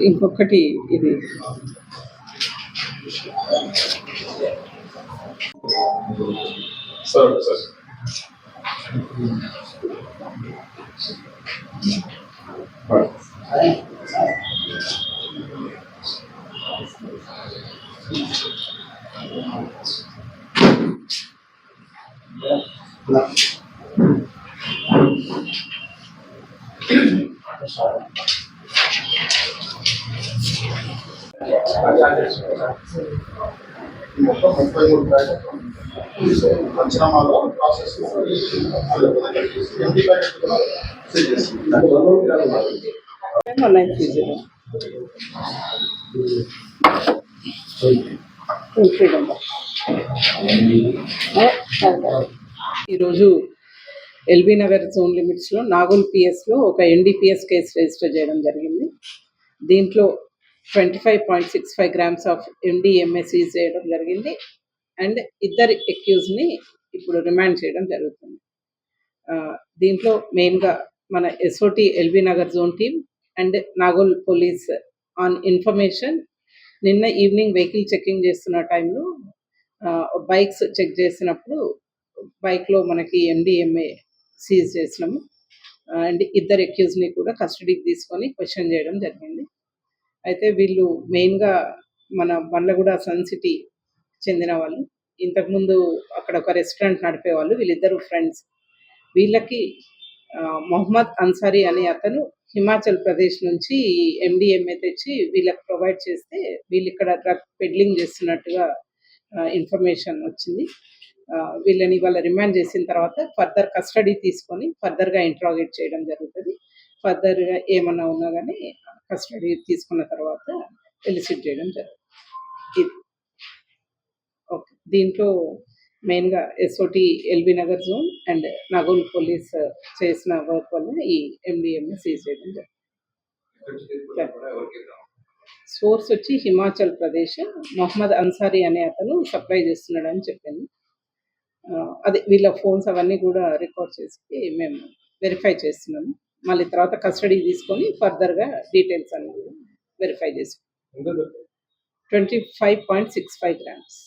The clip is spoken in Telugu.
ఇంకొకటి ఇది సార్ సార్ మొత్తం 33 పంచనామాలో ప్రాసెస్ ఎంపీ ఈరోజు ఎల్బీ నగర్ జోన్ లిమిట్స్లో నాగోల్ పిఎస్లో ఒక ఎన్డీపీఎస్ కేసు రిజిస్టర్ చేయడం జరిగింది. దీంట్లో 25.65 గ్రామ్స్ ఆఫ్ MDMA సీజ్ చేయడం జరిగింది అండ్ ఇద్దరు అక్యూజ్ని ఇప్పుడు రిమాండ్ చేయడం జరుగుతుంది. దీంట్లో మెయిన్గా మన SOT LB Nagar zone team and Nagole police on information నిన్న ఈవినింగ్ వెహికల్ చెకింగ్ చేస్తున్న టైంలో బైక్స్ చెక్ చేసినప్పుడు బైక్లో మనకి MDMA సీజ్ చేసినాము అండ్ ఇద్దరు అక్యూజ్ని కూడా కస్టడీకి తీసుకొని క్వశ్చన్ చేయడం జరిగింది. అయితే వీళ్ళు మెయిన్గా మన బండ్లగూడ సన్ సిటీ చెందిన వాళ్ళు. ఇంతకుముందు అక్కడ ఒక రెస్టారెంట్ నడిపేవాళ్ళు. వీళ్ళిద్దరు ఫ్రెండ్స్. వీళ్ళకి మొహమ్మద్ అన్సారీ అనే అతను హిమాచల్ ప్రదేశ్ నుంచి MDMA తెచ్చి వీళ్ళకి ప్రొవైడ్ చేస్తే వీళ్ళు ఇక్కడ డ్రగ్ పెడ్లింగ్ చేస్తున్నట్టుగా ఇన్ఫర్మేషన్ వచ్చింది. వీళ్ళని వాళ్ళ రిమాండ్ చేసిన తర్వాత ఫర్దర్ కస్టడీ తీసుకొని ఫర్దర్గా ఇంట్రాగేట్ చేయడం జరుగుతుంది. ఫర్దర్గా ఏమన్నా ఉన్నా కానీ కస్టడీ తీసుకున్న తర్వాత ఎలిసిట్ చేయడం జరుగుతుంది. ఓకే, దీంట్లో మెయిన్గా SOT LB Nagar zone and Nagole police చేసిన వర్క్ వల్ల ఈ MDMA సీజ్ చేయడం జరుగుతుంది. సోర్స్ వచ్చి హిమాచల్ ప్రదేశ్. మొహమ్మద్ అన్సారీ అనే అతను సప్లై చేస్తున్నాడని చెప్పింది. అదే వీళ్ళ ఫోన్స్ అవన్నీ కూడా రికార్డ్ చేసి మేము వెరిఫై చేస్తున్నాము. మళ్ళీ తర్వాత కస్టడీ తీసుకొని ఫర్దర్గా డీటెయిల్స్ అన్ని వెరిఫై చేసుకుంటాం. 25.65 గ్రామ్స్.